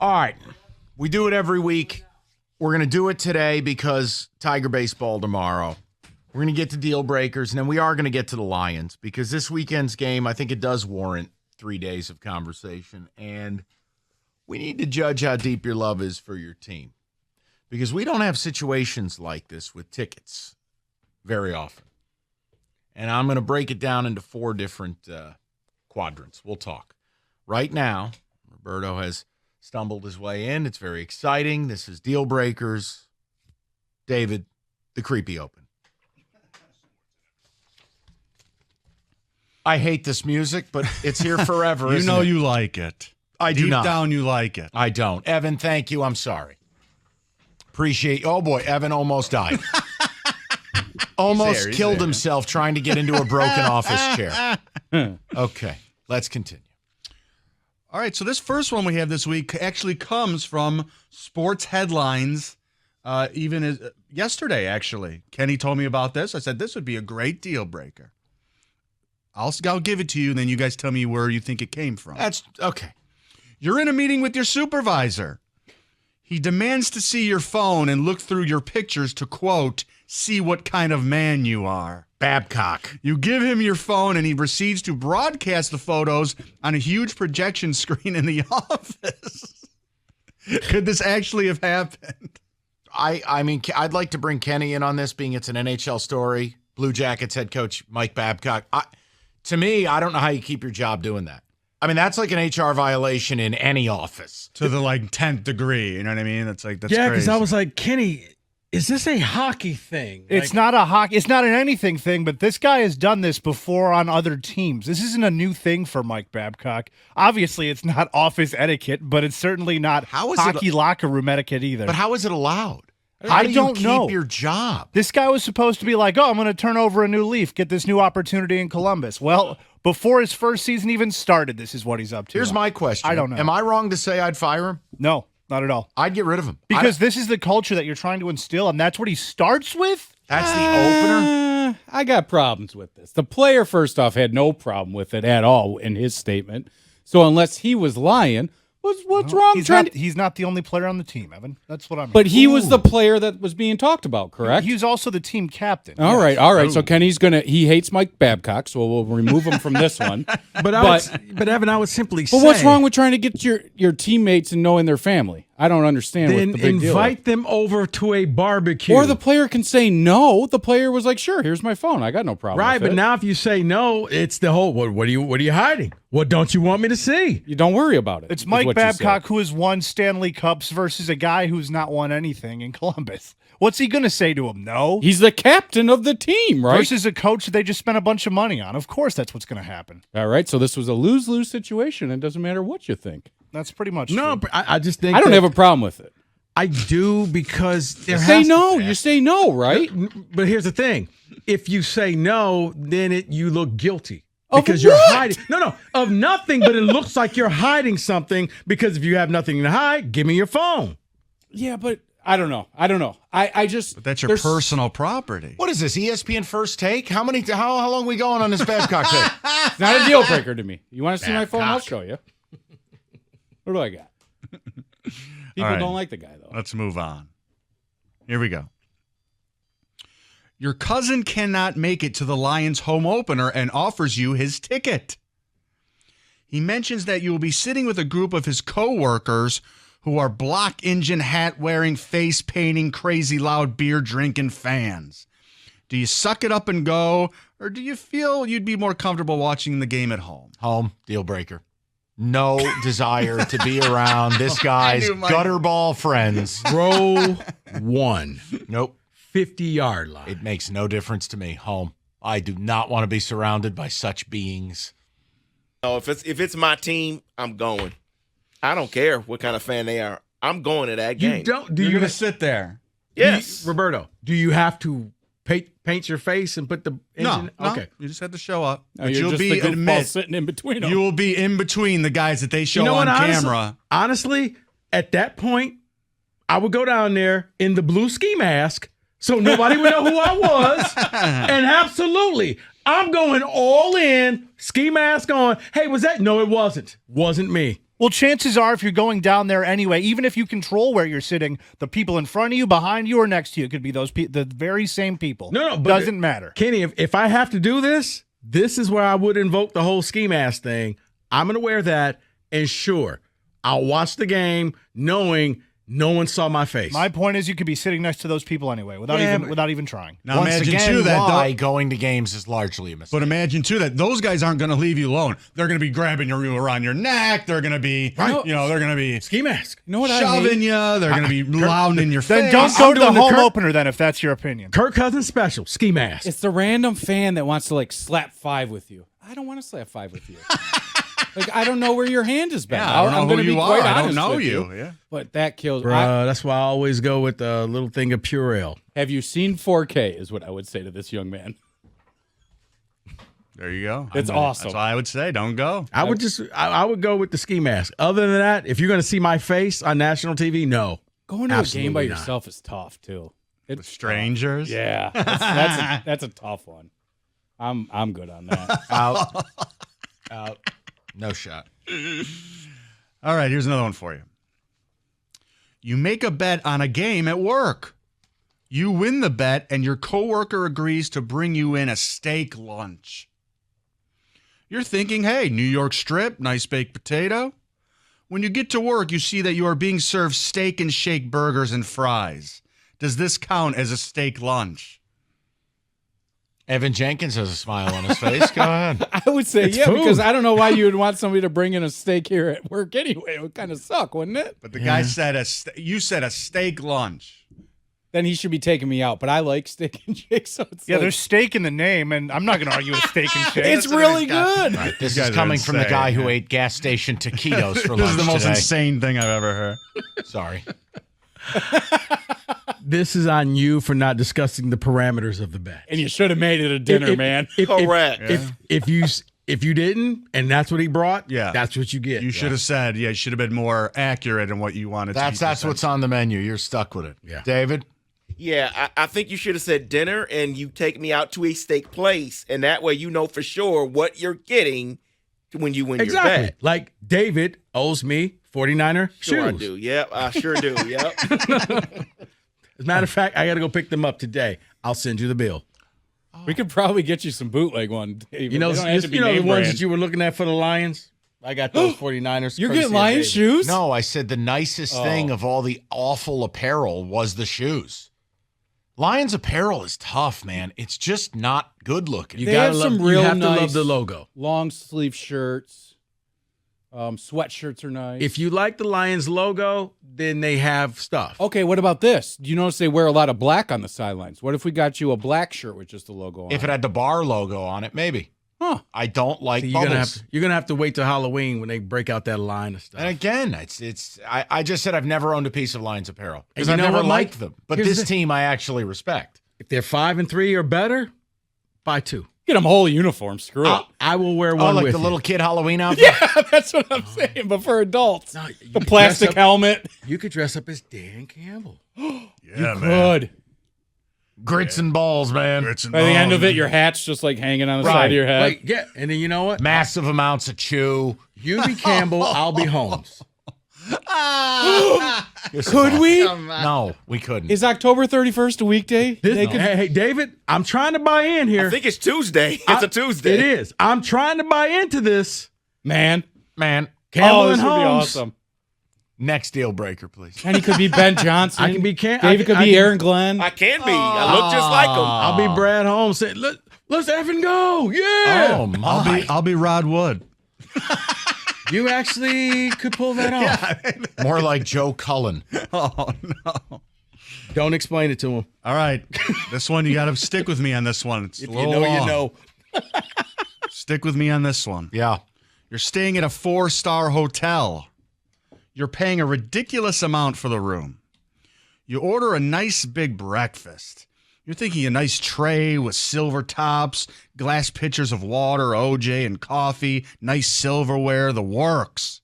All right. We do it every week. We're going to do it today because Tiger baseball tomorrow. We're going to get to deal breakers, and then we are going to get to the Lions because this weekend's game, I think it does warrant 3 days of conversation. And we need to judge how deep your love is for your team because we don't have situations like this with tickets very often. And I'm going to break it down into 4 different quadrants. We'll talk. Right now, Roberto has stumbled his way in. It's very exciting. This is Deal Breakers. David, the creepy open. I hate this music, but it's here forever. You know you like it. I do not. Deep down, you like it. I don't. Evan, thank you. I'm sorry. Appreciate. Oh boy, Evan almost died. Almost killed himself trying to get into a broken office chair. Okay, let's continue. All right, so this first one we have this week actually comes from sports headlines, yesterday, actually. Kenny told me about this. I said, this would be a great deal breaker. I'll give it to you, and then you guys tell me where you think it came from. That's okay. You're in a meeting with your supervisor. He demands to see your phone and look through your pictures to, quote, see what kind of man you are. Babcock. You give him your phone, and he proceeds to broadcast the photos on a huge projection screen in the office. Could this actually have happened? I mean, I'd like to bring Kenny in on this, being it's an NHL story. Blue Jackets head coach Mike Babcock. To me, I don't know how you keep your job doing that. I mean, that's like an HR violation in any office. To the 10th degree, you know what I mean? That's yeah, crazy. because I was like, Kenny, is this a hockey thing? It's not a hockey. It's not an anything thing, but this guy has done this before on other teams. This isn't a new thing for Mike Babcock. Obviously, it's not office etiquette, but it's certainly not hockey locker room etiquette either. But how is it allowed? How do you keep your job? This guy was supposed to be like, oh, I'm going to turn over a new leaf, get this new opportunity in Columbus. Well, before his first season even started, this is what he's up to. Here's my question. I don't know. Am I wrong to say I'd fire him? No, not at all. I'd get rid of him. Because this is the culture that you're trying to instill, and that's what he starts with? That's the opener? I got problems with this. The player, first off, had no problem with it at all in his statement. So unless he was lying, what's wrong? He's not the only player on the team, Evan. That's what I'm. But he was the player that was being talked about, correct? He was also the team captain. All right. So Kenny's he hates Mike Babcock, so we'll remove him from this one. But Evan, I would simply say. But what's wrong with trying to get your teammates and knowing their family? I don't understand what the big deal is. Invite them over to a barbecue. Or the player can say no. The player was like, sure, here's my phone. I got no problem with it. But now if you say no, it's the whole, what are you hiding? What don't you want me to see? You don't worry about it. It's Mike Babcock who has won Stanley Cups versus a guy who's not won anything in Columbus. What's he going to say to him? No? He's the captain of the team, right? Versus a coach that they just spent a bunch of money on. Of course that's what's going to happen. All right, so this was a lose-lose situation. It doesn't matter what you think. That's pretty much No, true. I just think I don't have a problem with it. I do because there You has say to- no. You say no, right? But here's the thing. If you say no, then you look guilty. Of Because what? you're hiding. No, of nothing, but it looks like you're hiding something because if you have nothing to hide, give me your phone. Yeah, but I don't know. I just. But that's your personal property. What is this, ESPN First Take? How long we going on this Babcock take? It's not a deal breaker to me. You want to see my phone? I'll show you. What do I got? People don't like the guy, though. Let's move on. Here we go. Your cousin cannot make it to the Lions home opener and offers you his ticket. He mentions that you will be sitting with a group of his co-workers who are block engine hat wearing, face painting, crazy loud beer drinking fans. Do you suck it up and go, or do you feel you'd be more comfortable watching the game at home? Home, deal breaker. No desire to be around this guy's gutterball friends. Row 1. Nope. 50-yard line. It makes no difference to me. Home. I do not want to be surrounded by such beings. No, if it's my team, I'm going. I don't care what kind of fan they are. I'm going to that game. You're You're going to sit there. Yes. Roberto, do you have to paint your face and put the engine? No. Okay. You just have to show up. No, But you're you'll just be the goofball sitting in between them. You will be in between the guys that they show You know on what, camera. Honestly, at that point, I would go down there in the blue ski mask so nobody would know who I was. And absolutely, I'm going all in, ski mask on. Hey, was that? No, it wasn't. Wasn't me. Well, chances are if you're going down there anyway, even if you control where you're sitting, the people in front of you, behind you, or next to you could be those the very same people. No, but doesn't matter. Kenny, if I have to do this, this is where I would invoke the whole ski mask thing. I'm going to wear that, and sure, I'll watch the game knowing no one saw my face. My point is you could be sitting next to those people anyway without even trying. Now Once imagine again, too that why going to games is largely a mistake. But imagine too that those guys aren't going to leave you alone. They're going to be grabbing you around your neck. They're going to be, they're going to be ski mask. You know what I shoving hate? you. They're going to be loud in your face. Then don't go to the doing the home Kirk- opener then if that's your opinion. Kirk Cousins special, ski mask. It's the random fan that wants to like slap five with you. I don't want to slap five with you. Like I don't know where your hand has been. Yeah, I don't know I'm who gonna be you quite are. I don't honest know with you. Yeah. But that kills. Bruh, that's why I always go with a little thing of Purell. Have you seen 4K? Is what I would say to this young man. There you go. It's awesome. That's all I would say. Don't go. I would go with the ski mask. Other than that, if you're going to see my face on national TV, no. Going to a game Absolutely by not. yourself is tough too. With strangers. Yeah, that's a tough one. I'm good on that. Out. No shot. All right, here's another one for you. You make a bet on a game at work. You win the bet, and your coworker agrees to bring you in a steak lunch. You're thinking, hey, New York strip, nice baked potato. When you get to work, you see that you are being served steak and shake burgers and fries. Does this count as a steak lunch? Evan Jenkins has a smile on his face. Go ahead. I would say It's yeah, food. because I don't know why you would want somebody to bring in a steak here at work anyway. It would kind of suck, wouldn't it? But the guy said you said a steak lunch. Then he should be taking me out. But I like steak and shake, so it's Yeah, like, there's steak in the name, and I'm not going to argue with steak and shake. it's really good. All right, this You is guys are coming from the insane, guy who man. ate gas station taquitos for This lunch is the most today. insane thing I've ever heard. Sorry. This is on you for not discussing the parameters of the bet. And you should have made it a dinner, man. Correct. If you didn't, and that's what he brought, Yeah. that's what you get. You should have said, you should have been more accurate in what you wanted to That's what's on the menu. You're stuck with it. Yeah. David? Yeah, I think you should have said dinner and you take me out to a steak place, and that way you know for sure what you're getting when you win Exactly. your bet. Like David owes me 49er Sure I shoes. do. Yep, I sure do. Yep. As a matter of fact, I got to go pick them up today. I'll send you the bill. We could probably get you some bootleg one, David. You know, They don't have to be the name ones brand. that you were looking at for the Lions? I got those 49ers. You're courtesy getting of Lions David. shoes? No, I said the nicest Oh. thing of all the awful apparel was the shoes. Lions apparel is tough, man. It's just not good looking. You They gotta have love, some real you have to nice love the logo. long sleeve shirts. Sweatshirts are nice. If you like the Lions logo, then they have stuff. Okay, what about this? Do you notice they wear a lot of black on the sidelines? What if we got you a black shirt with just the logo on If it had the bar logo on it, maybe. Huh. I don't like So you're bubbles. gonna have to wait till Halloween when they break out that line of stuff. And again, I just said I've never owned a piece of Lions apparel because And I you know never what, Mike? liked them. But Here's this the- team I actually respect. If they're 5-3 or better, buy two. Get them whole uniform. Screw it. I will wear Oh, one like with the you. little kid Halloween outfit? Yeah, that's what I'm saying. But for adults, No, you the could plastic dress up- helmet. You could dress up as Dan Campbell. Yeah, Good. Grits and balls, man. By the end of it, your hat's just like hanging on the side of your head. Like, yeah, and then you know what? Massive amounts of chew. You be Campbell, I'll be Holmes. Could we? No, we couldn't. Is October 31st a weekday? They could- Hey, David, I'm trying to buy in here. I think it's Tuesday. It's a Tuesday. It is. I'm trying to buy into this. Man. Man, Campbell this and would be Holmes. awesome. next deal breaker, please. And he could be Ben Johnson. I can be David could be Aaron Glenn. I can be. I look just like him. I'll be Brad Holmes saying, let's effing go. Yeah. Oh, my. I'll be Rod Wood. You actually could pull that off. More like Joe Cullen. Oh no! Don't explain it to him. All right, this one you got to stick with me on this one. It's If a you little know, long. you know. Stick with me on this one. Yeah. You're staying at a 4-star hotel. You're paying a ridiculous amount for the room. You order a nice big breakfast. You're thinking a nice tray with silver tops, glass pitchers of water, OJ, and coffee, nice silverware, the works.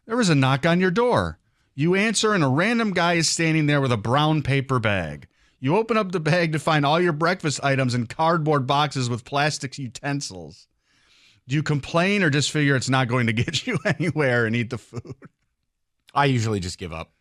There is a knock on your door. You answer, and a random guy is standing there with a brown paper bag. You open up the bag to find all your breakfast items in cardboard boxes with plastic utensils. Do you complain or just figure it's not going to get you anywhere and eat the food? I usually just give up.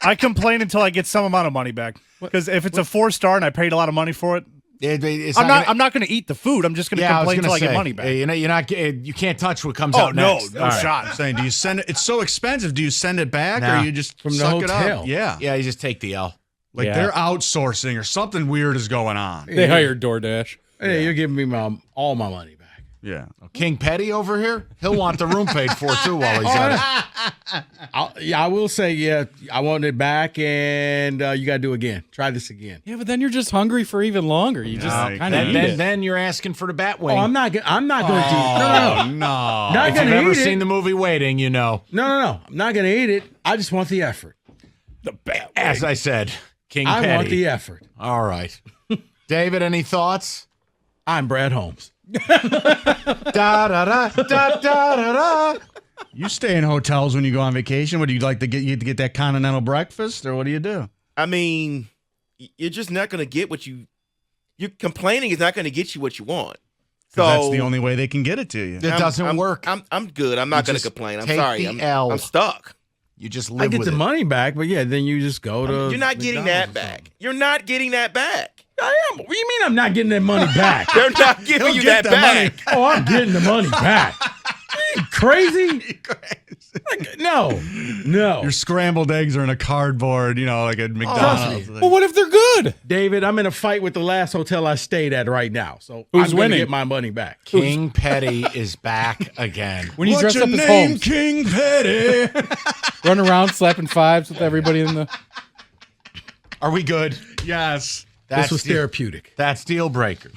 I complain until I get some amount of money back. Because if it's a 4-star and I paid a lot of money for it, I'm not going to eat the food. I'm just going to complain until I get money back. You can't touch what comes out next. No shot. I'm saying, do you send it? It's so expensive. Do you send it back Nah. or you just From the suck it hotel. up? Yeah. Yeah, you just take the L. Like Yeah. they're outsourcing or something weird is going on. They hired DoorDash. Hey, you're giving me all my money back. Yeah. King Petty over here, he'll want the room paid for too while he's at it. I will say, yeah, I want it back, and you got to do it again. Try this again. Yeah, but then you're just hungry for even longer. You just No, kind of eat it. Then you're asking for the bat wing. Oh, I'm not going to. No. No. Not If going you've to ever eat seen it. the movie Waiting, you know. No. I'm not going to eat it. I just want the effort. As I said, King I Petty. want the effort. All right. David, any thoughts? I'm Brad Holmes. Da da da da da da. You stay in hotels when you go on vacation. What do you like to get that continental breakfast, or what do you do? I mean, you're just not going to get what you're complaining is not going to get you what you want. So That's the only way they can get it to you. It doesn't work. I'm good. I'm not going to just complain. I'm take sorry. the L. I'm stuck. You just I live get with the it. money back, but yeah, then you just go to. You're not getting that back. You're not getting that back. I am. What do you mean I'm not getting that money back? They're not giving you that back. Oh, I'm getting the money back. Are you crazy? Like, no. Your scrambled eggs are in a cardboard, like at McDonald's. Well, what if they're good? David, I'm in a fight with the last hotel I stayed at right now. So Who's I'm going to winning? get my money back. King Petty is back again. When you What's dress up your as name, Holmes, King Petty? run around slapping fives with everybody in the. Are we good? Yes. This was therapeutic. That's deal breaker.